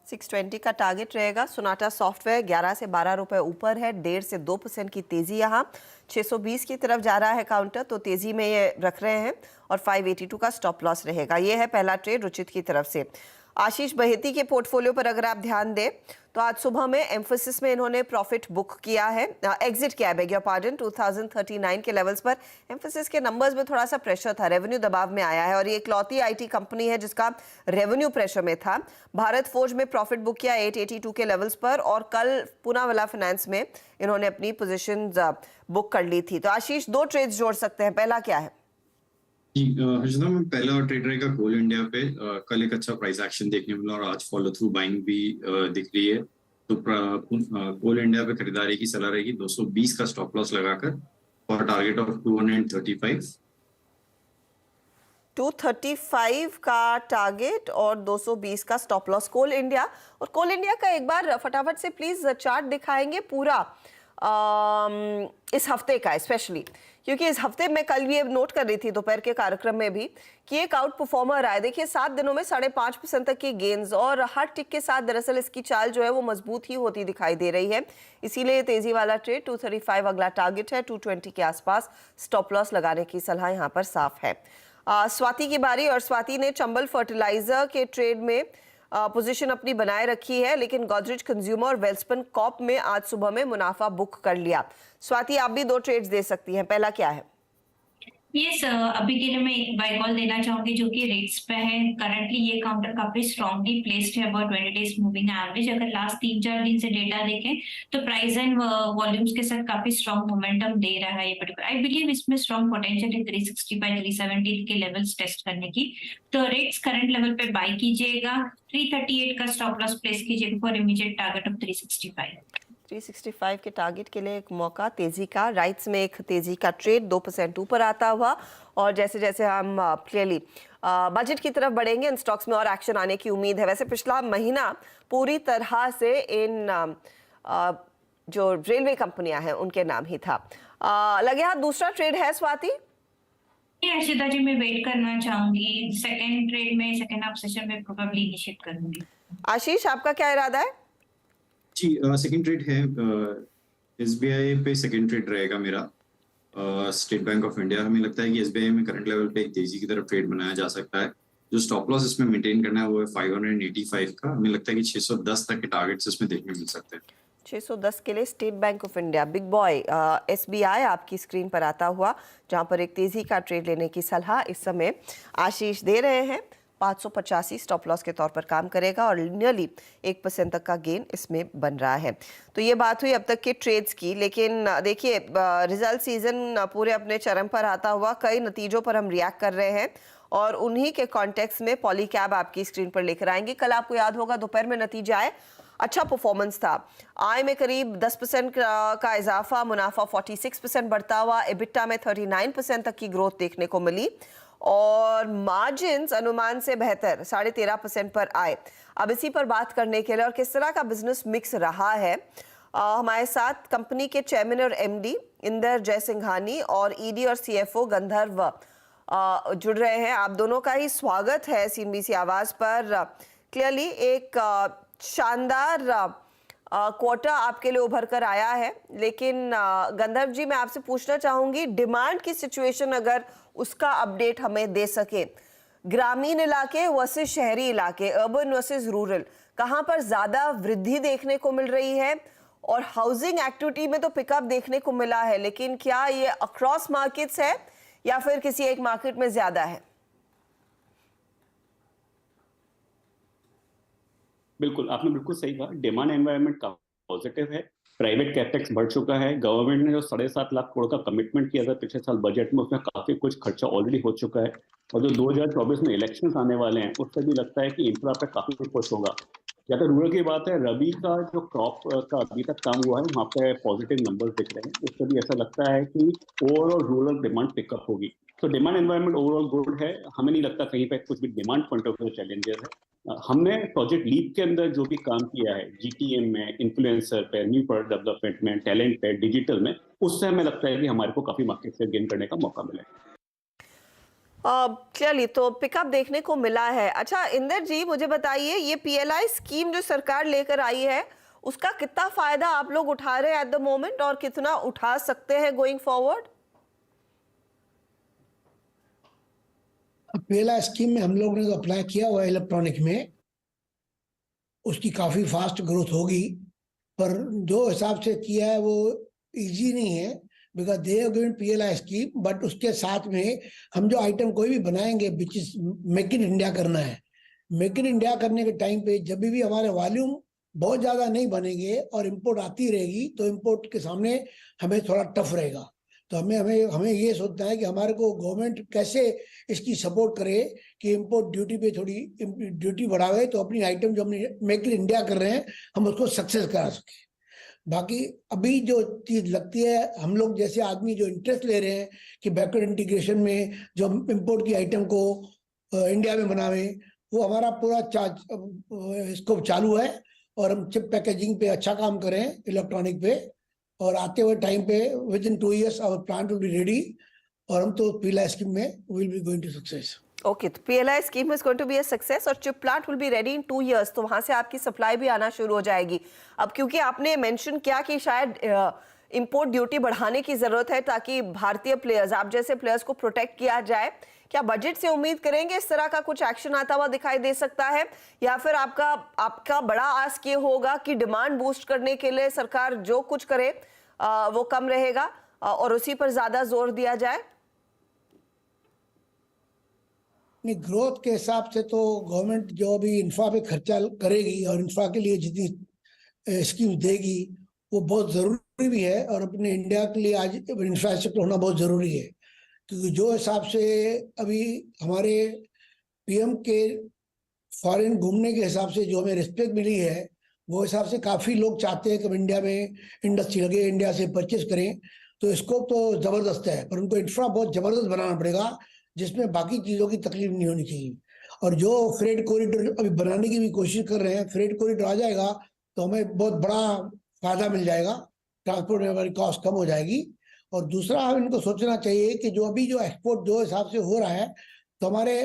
620 का टारगेट रहेगा। Sonata software 11 से 12 रुपए ऊपर है, 1.5 से 2% की तेजी। यहाँ 620 की तरफ जा रहा है काउंटर, तो तेजी में ये रख रहे हैं और 582 का स्टॉप लॉस रहेगा। ये है पहला ट्रेड रुचित की तरफ से। आशीष बहेती के पोर्टफोलियो पर अगर आप ध्यान दें तो आज सुबह में एम्फोसिस में इन्होंने प्रॉफिट बुक किया है, एग्जिट किया है, बेग योर पार्डन, 2039 के लेवल्स पर। एम्फोसिस के नंबर्स में थोड़ा सा प्रेशर था, रेवेन्यू दबाव में आया है और ये इकलौती आईटी कंपनी है जिसका रेवेन्यू प्रेशर में था। भारत फोर्ज में प्रॉफिट बुक किया 882 के लेवल्स पर और कल पूनावाला फाइनेंस में इन्होंने अपनी पोजिशन बुक कर ली थी। तो आशीष, दो ट्रेड्स जोड़ सकते हैं, पहला क्या है? जी हर्षदा, में पहला ट्रेड रहेगा कोल इंडिया पे। कल एक अच्छा प्राइस एक्शन देखने मिला और आज फॉलो थ्रू बाइंग भी दिख रही है। तो कोल इंडिया पे खरीदारी की सलाह रहेगी 220 का स्टॉप लॉस लगाकर और टारगेट ऑफ 235। 235 का टारगेट और 220 का स्टॉप लॉस कोल इंडिया। और कोल इंडिया का एक बार फटाफट से प्लीज चार्ट दिखाएंगे पूरा इस हफ्ते का, स्पेशली क्योंकि इस हफ्ते में कल भी नोट कर रही थी दोपहर के कार्यक्रम में भी कि एक आउट परफॉर्मर आया। देखिए 7 दिनों में 5.5% तक की गेंस और हर टिक के साथ दरअसल इसकी चाल जो है वो मजबूत ही होती दिखाई दे रही है। इसीलिए तेजी वाला ट्रेड 235 अगला टारगेट है, 220 के आसपास स्टॉप लॉस लगाने की सलाह यहाँ पर साफ है। स्वाति की बारी और स्वाति ने चंबल फर्टिलाइजर के ट्रेड में पोजीशन अपनी बनाए रखी है, लेकिन गोदरेज कंज्यूमर और वेल्सपन कॉप में आज सुबह में मुनाफा बुक कर लिया। स्वाति, आप भी दो ट्रेड्स दे सकती हैं, पहला क्या है? यस, अभी के लिए मैं एक बाय कॉल देना चाहूंगी जो कि रेट्स पे है। करंटली ये काउंटर काफी स्ट्रांगली प्लेस्ड है अबाउट 20 डेज मूविंग एवरेज। अगर लास्ट 3-4 दिन से डेटा देखें तो प्राइस एंड वॉल्यूम्स के साथ काफी स्ट्रांग मोमेंटम दे रहा है ये पर्टिकुलर। आई बिलीव इसमें स्ट्रांग पोटेंशियल है 365-370 के लेवल्स टेस्ट करने की। तो रेट्स करंट लेवल पे बाय कीजिएगा, 338 का स्टॉप लॉस प्लेस कीजिएगा फॉर इमीडिएट टारगेट ऑफ 365 के टारगेट के लिए एक मौका तेजी का। राइट्स में एक तेजी का ट्रेड 2% ऊपर आता हुआ और जैसे जैसे हम क्लियरली बजट की तरफ बढ़ेंगे इन स्टॉक्स में और एक्शन आने की उम्मीद है। वैसे पिछला महीना पूरी तरह से इन जो रेलवे कंपनियां हैं उनके नाम ही था। लगे हाथ दूसरा ट्रेड है स्वाति? हर्षिता जी, मैं वेट करना चाहूंगी। सेकंड ट्रेड में सेकंड हाफ सेशन में प्रोबेबली इनिशिएट करूंगी। आशीष, आपका क्या इरादा है? जी सेकंड ट्रेड है एसबीआई पे। सेकंड ट्रेड रहेगा मेरा स्टेट बैंक ऑफ इंडिया। हमें लगता है कि एसबीआई में करंट लेवल पे एक तेजी की तरफ ट्रेड बनाया जा सकता है। जो स्टॉप लॉस इसमें मेंटेन करना है वो है 585 का। हमें लगता है कि 610 तक के टारगेट्स इसमें देखने मिल सकते हैं। 610 के लिए state bank of India, big boy SBI आपकी स्क्रीन पर आता हुआ, जहां पर एक तेजी का ट्रेड लेने की सलाह इस समय आशीष दे रहे हैं। 585 स्टॉप लॉस के तौर पर काम करेगा और नियरली 1% तक का गेन इसमें बन रहा है। तो ये बात हुई अब तक के ट्रेड्स की, लेकिन देखिए रिजल्ट सीजन पूरे अपने चरम पर आता हुआ, कई नतीजों पर हम रिएक्ट कर रहे हैं और उन्हीं के कॉन्टेक्स्ट में पॉलीकैब आपकी स्क्रीन पर लेकर आएंगे। कल आपको याद होगा दोपहर में नतीजा आए, अच्छा परफॉर्मेंस था। आय में करीब 10% का इजाफा, मुनाफा 46% बढ़ता हुआ, एबिटा में 39% तक की ग्रोथ देखने को मिली और मार्जिन्स अनुमान से बेहतर 13.5% पर आए। अब इसी पर बात करने के लिए और किस तरह का बिजनेस मिक्स रहा है, हमारे साथ कंपनी के चेयरमैन और एमडी इंदर जयसिंघानी और ईडी और सीएफओ गंधर्व जुड़ रहे हैं। आप दोनों का ही स्वागत है सीएनबीसी आवाज पर। क्लियरली एक शानदार क्वार्टर आपके लिए उभर कर आया है, लेकिन गंधर्व जी मैं आपसे पूछना चाहूंगी डिमांड की सिचुएशन, अगर उसका अपडेट हमें दे सके। ग्रामीण इलाके वर्सेस शहरी इलाके, अर्बन वर्सेस रूरल, कहां पर ज्यादा वृद्धि देखने को मिल रही है? और हाउसिंग एक्टिविटी में तो पिकअप देखने को मिला है, लेकिन क्या ये अक्रॉस मार्केट्स है या फिर किसी एक मार्केट में ज्यादा है? बिल्कुल, आपने बिल्कुल सही कहा। डिमांड एनवायरनमेंट का पॉजिटिव है। प्राइवेट कैपेक्स बढ़ चुका है। गवर्नमेंट ने जो 7.5 लाख करोड़ का कमिटमेंट किया था पिछले साल बजट में, उसमें काफी कुछ खर्चा ऑलरेडी हो चुका है और जो 2024 में इलेक्शंस आने वाले हैं उससे भी लगता है कि इंफ्रा पे काफी पुश होगा। जहाँ तक रूरल की बात है, रबी का जो क्रॉप का अभी तक काम हुआ है वहाँ पे पॉजिटिव नंबर्स दिख रहे हैं। उससे भी ऐसा लगता है कि ओवरऑल रूरल डिमांड पिकअप होगी। तो डिमांड एनवायरनमेंट ओवरऑल गुड है। हमें नहीं लगता कहीं पे कुछ भी demand point of view challenges है। हमने प्रोजेक्ट लीप के अंदर जो भी काम किया है जीटीएम में, इन्फ्लुएंसर पे, न्यू प्रोडक्ट डेवलपमेंट में, टैलेंट पे, डिजिटल में, उससे हमें लगता है कि हमारे को काफी मार्केट से गेन करने का मौका मिलेगा। क्लियरली तो पिकअप देखने को मिला है। अच्छा इंदर जी, मुझे बताइए ये पीएलआई स्कीम जो सरकार लेकर आई है उसका कितना फायदा आप लोग उठा रहे हैं एट द मोमेंट और कितना उठा सकते हैं गोइंग फॉरवर्ड? पहला स्कीम में हम लोग ने जो अप्लाई किया हुआ है इलेक्ट्रॉनिक में, उसकी काफी फास्ट ग्रोथ होगी, पर जो हिसाब से किया है वो इजी नहीं है, because they have given PLI scheme, but उसके साथ में हम जो आइटम कोई भी बनाएंगे which is make in India करना है। मेक इन इंडिया करने के टाइम पे जब भी हमारे वॉल्यूम बहुत ज्यादा नहीं बनेंगे और इम्पोर्ट आती रहेगी तो इम्पोर्ट के सामने हमें थोड़ा टफ रहेगा। तो हमें हमें हमें ये सोचना है कि हमारे को गवर्नमेंट कैसे इसकी सपोर्ट करे कि इम्पोर्ट ड्यूटी पे थोड़ी ड्यूटी बढ़ावे, तो अपनी आइटम जो हमने मेक इन इंडिया कर रहे हैं हम उसको सक्सेस करा सके। बाकी अभी जो चीज लगती है, हम लोग जैसे आदमी जो इंटरेस्ट ले रहे हैं कि बैकवर्ड इंटीग्रेशन में जो इम्पोर्ट की आइटम को इंडिया में बनावे, वो हमारा पूरा स्कोप चालू है और हम चिप पैकेजिंग पे अच्छा काम करें इलेक्ट्रॉनिक पे, और आते हुए टाइम पे within 2 years our plant will be ready और हम तो पीएलआई स्कीम में will be going to success. Okay, तो PLI scheme is going to be a success और chip plant will be ready in 2 years, तो वहां से आपकी सप्लाई भी आना शुरू हो जाएगी। अब क्योंकि आपने मेंशन किया कि शायद इंपोर्ट ड्यूटी बढ़ाने की जरूरत है ताकि भारतीय प्लेयर्स, आप जैसे प्लेयर्स को प्रोटेक्ट किया जाए, क्या बजट से उम्मीद करेंगे इस तरह का कुछ एक्शन आता हुआ दिखाई दे सकता है, या फिर आपका बड़ा आस्क ये होगा कि डिमांड बूस्ट करने के लिए सरकार जो कुछ करे वो कम रहेगा और उसी पर ज्यादा जोर दिया जाए? नहीं, ग्रोथ के हिसाब से तो गवर्नमेंट जो भी इंफ्रा पे खर्चा करेगी और इंफ्रा के लिए जितनी स्कीम देगी वो बहुत जरूरी भी है, और अपने इंडिया के लिए आज इंफ्रास्ट्रक्चर होना बहुत जरूरी है, क्योंकि जो हिसाब से अभी हमारे पीएम के फॉरेन घूमने के हिसाब से जो हमें रिस्पेक्ट मिली है, वो हिसाब से काफी लोग चाहते हैं कि इंडिया में इंडस्ट्री लगे, इंडिया से परचेज करें, तो स्कोप तो जबरदस्त है, पर उनको इंफ्रा बहुत जबरदस्त बनाना पड़ेगा जिसमें बाकी चीजों की तकलीफ नहीं होनी चाहिए। और जो फ्रेट कॉरिडोर अभी बनाने की भी कोशिश कर रहे हैं, फ्रेट कॉरिडोर आ जाएगा तो हमें बहुत बड़ा फायदा मिल जाएगा, ट्रांसपोर्ट में हमारी कॉस्ट कम हो जाएगी। और दूसरा हम इनको सोचना चाहिए कि जो अभी जो एक्सपोर्ट जो हिसाब से हो रहा है, तो हमारे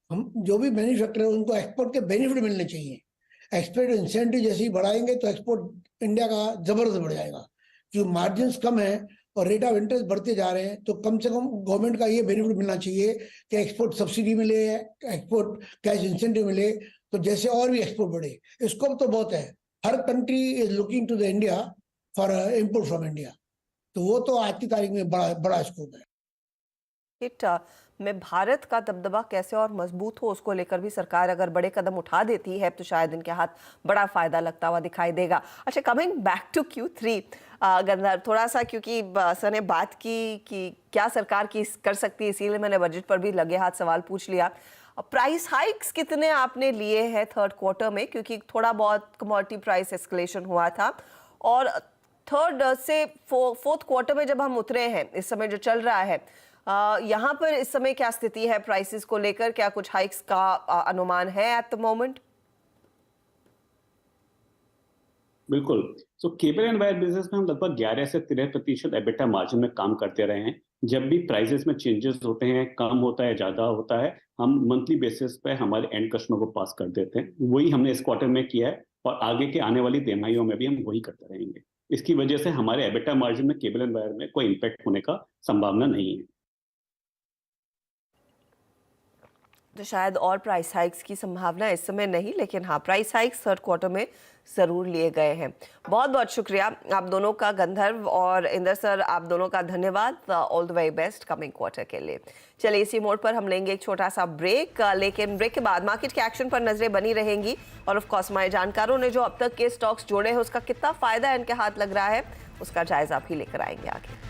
हम जो भी मैन्युफैक्चरर है उनको एक्सपोर्ट के बेनिफिट मिलने चाहिए। एक्सपोर्ट इंसेंटिव जैसे ही बढ़ाएंगे तो एक्सपोर्ट इंडिया का जबरदस्त बढ़ जाएगा, क्योंकि मार्जिन कम है और रेट ऑफ इंटरेस्ट बढ़ते जा रहे हैं, तो कम से कम गवर्नमेंट का ये बेनिफिट मिलना चाहिए कि एक्सपोर्ट सब्सिडी मिले, एक्सपोर्ट कैश इंसेंटिव मिले, तो जैसे और भी एक्सपोर्ट बढ़े। स्कोप तो बहुत है, हर country is looking to the India for import from India, तो वो तो आज की तारीख में बड़ा स्कोप है। हिट में भारत का दबदबा कैसे और मजबूत हो, उसको लेकर भी सरकार अगर बड़े कदम उठा देती है तो शायद इनके हाथ बड़ा फायदा लगता हुआ दिखाई देगा। अच्छा, कमिंग बैक टू Q3 गंधर्व, थोड़ा सा क्योंकि सर ने बात की कि क्या सरकार की कर सकती है, इसीलिए मैंने बजट पर भी लगे हाथ सवाल पूछ लिया। प्राइस हाइक्स कितने आपने लिए हैं 3rd क्वार्टर में, क्योंकि थोड़ा बहुत कमोडिटी प्राइस एस्केलेशन हुआ था, और 3rd से 4th क्वार्टर में जब हम उतरे हैं, इस समय जो चल रहा है, यहाँ पर इस समय क्या स्थिति है प्राइसेस को लेकर? क्या कुछ हाइक्स का अनुमान है एट द मोमेंट? बिल्कुल। सो केबल एंड वायर बिजनेस में हम लगभग 11 से 13% एबिटा मार्जिन में काम करते रहे हैं। जब भी प्राइसेस में चेंजेस होते हैं, कम होता है, ज्यादा होता है, हम मंथली बेसिस पे हमारे एंड कस्टमर को पास कर देते हैं। वही हमने इस क्वार्टर में किया है और आगे के आने वाली तिमाहियों में भी हम वही करते रहेंगे। इसकी वजह से हमारे एबिटा मार्जिन में केबल एंड वायर में कोई इम्पैक्ट होने का संभावना नहीं है। तो शायद और प्राइस हाइक्स की संभावना इस समय नहीं, लेकिन हाँ, प्राइस हाइक्स 3rd क्वार्टर में जरूर लिए गए हैं। बहुत बहुत शुक्रिया आप दोनों का, गंधर्व और इंदर सर, आप दोनों का धन्यवाद। All the very best coming quarter के लिए। चलिए, इसी मोड पर हम लेंगे एक छोटा सा ब्रेक, लेकिन ब्रेक के बाद मार्केट के एक्शन पर नजरें बनी रहेंगी और ऑफ कोर्स हमारे जानकारों ने जो अब तक के स्टॉक्स जोड़े हैं उसका कितना फायदा इनके हाथ लग रहा है उसका जायजा भी लेकर आएंगे आगे।